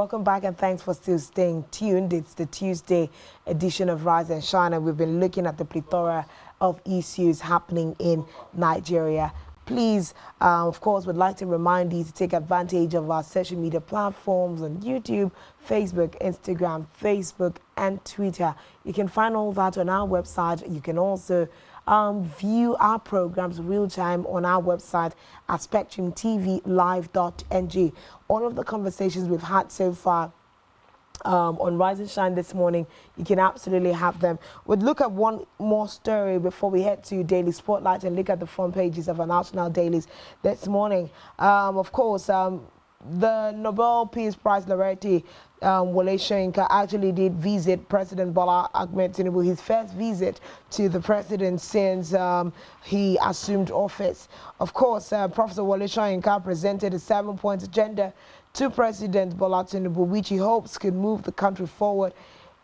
welcome back and thanks for still staying tuned. It's the Tuesday edition of Rise and Shine, and we've been looking at the plethora of issues happening in Nigeria. Please, of course, would like to remind you to take advantage of our social media platforms on YouTube, Facebook, Instagram, Facebook, and Twitter. You can find all that on our website. You can also view our programs real time on our website at spectrumtvlive.ng. All of the conversations we've had so far on Rise and Shine this morning, you can absolutely have them. We'll look at one more story before we head to Daily Spotlight and look at the front pages of our national dailies this morning. Of course, the Nobel Peace Prize laureate Wole Soyinka actually did visit President Bola Ahmed Tinubu, his first visit to the president since he assumed office. Of course, Professor Wole Soyinka presented a 7-point agenda to President Bola Tinubu, which he hopes could move the country forward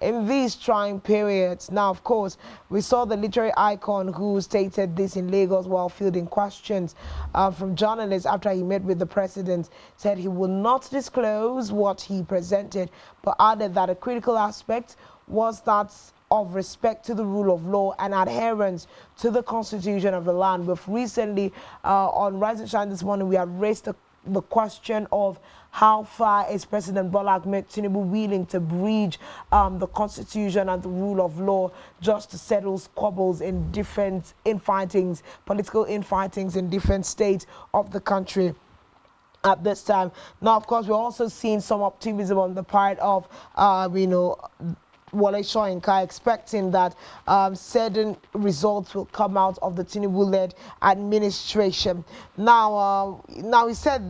in these trying periods. Now, of course, we saw the literary icon who stated this in Lagos while fielding questions from journalists after he met with the president, said he will not disclose what he presented, but added that a critical aspect was that of respect to the rule of law and adherence to the constitution of the land. But recently, on Rise and Shine this morning, we have raised the question of how far is President Bola Ahmed Tinubu willing to breach the constitution and the rule of law just to settle squabbles in different infightings, political infightings in different states of the country at this time. Now, of course, we're also seeing some optimism on the part of, Wole Soyinka, expecting that certain results will come out of the Tinubu-led administration. Now he said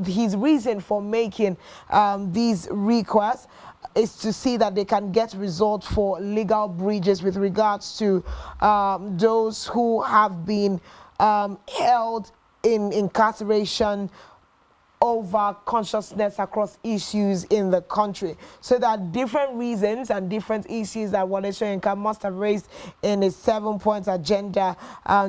his reason for making these requests is to see that they can get results for legal breaches with regards to those who have been held in incarceration over consciousness across issues in the country. So there are different reasons and different issues that Wole Soyinka must have raised in his 7-point agenda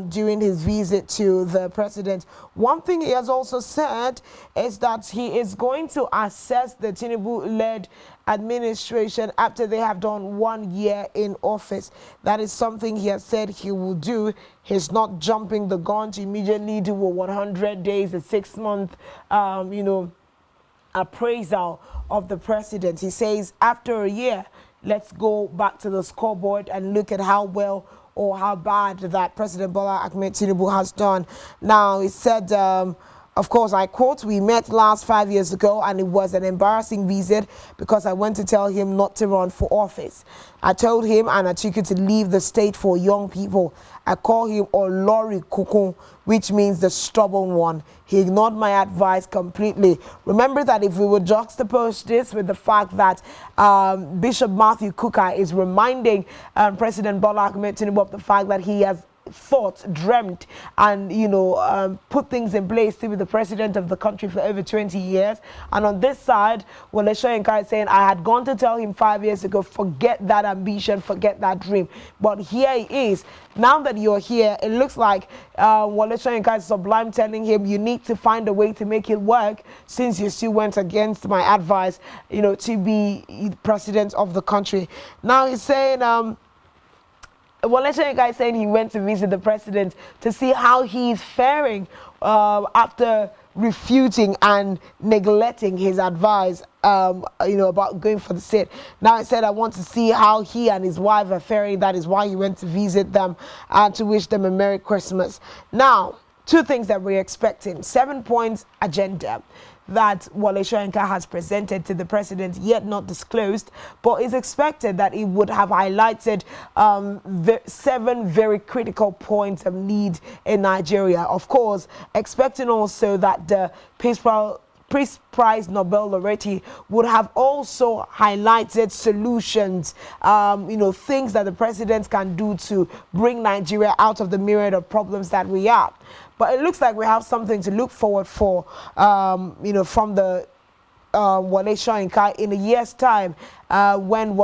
during his visit to the president. One thing he has also said is that he is going to assess the Tinubu-led administration after they have done 1 year in office. That is something he has said he will do. He's not jumping the gun to immediately do a 100 days, a 6-month, appraisal of the president. He says after a year, let's go back to the scoreboard and look at how well or how bad that President Bola Ahmed Tinubu has done. Now, he said, of course, I quote, "We met last 5 years ago and it was an embarrassing visit because I went to tell him not to run for office. I told him and I took him to leave the state for young people. I call him Olori Kuku, which means the stubborn one. He ignored my advice completely." Remember that if we would juxtapose this with the fact that Bishop Matthew Kuka is reminding President Bola Ahmed Tinubu of the fact that he has thought, dreamt, and put things in place to be the president of the country for over 20 years. And on this side, Wole Soyinka is saying, I had gone to tell him 5 years ago, forget that ambition, forget that dream. But here he is. Now that you're here, it looks like Wole Soyinka is sublime telling him, you need to find a way to make it work since you still went against my advice, to be president of the country. Now he's saying, Wole Soyinka is saying he went to visit the president to see how he's faring after refuting and neglecting his advice, about going for the seat. Now he said, I want to see how he and his wife are faring. That is why he went to visit them and to wish them a Merry Christmas. Now, 2 things that we're expecting. 7-point agenda that Wole Soyinka has presented to the president, yet not disclosed, but it's expected that it would have highlighted 7 very critical points of need in Nigeria. Of course, expecting also that the Peace Prize Nobel laureate would have also highlighted solutions, things that the president can do to bring Nigeria out of the myriad of problems that we have. But it looks like we have something to look forward for, from the Wole Soyinka in a year's time, when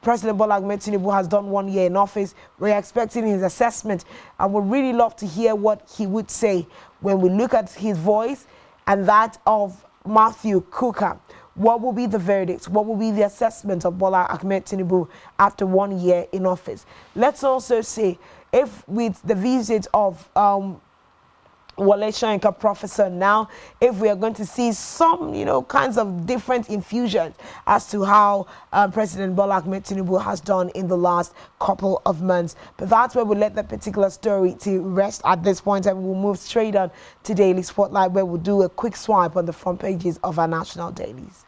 President Bola Ahmed Tinubu has done 1 year in office. We're expecting his assessment, and we'd really love to hear what he would say when we look at his voice and that of Matthew Kuka. What will be the verdict? What will be the assessment of Bola Ahmed Tinubu after 1 year in office? Let's also see if with the visit of Wole Soyinka professor now, if we are going to see some, kinds of different infusions as to how President Bola Ahmed Tinubu has done in the last couple of months. But that's where we'll let that particular story to rest at this point, and we'll move straight on to Daily Spotlight, where we'll do a quick swipe on the front pages of our national dailies.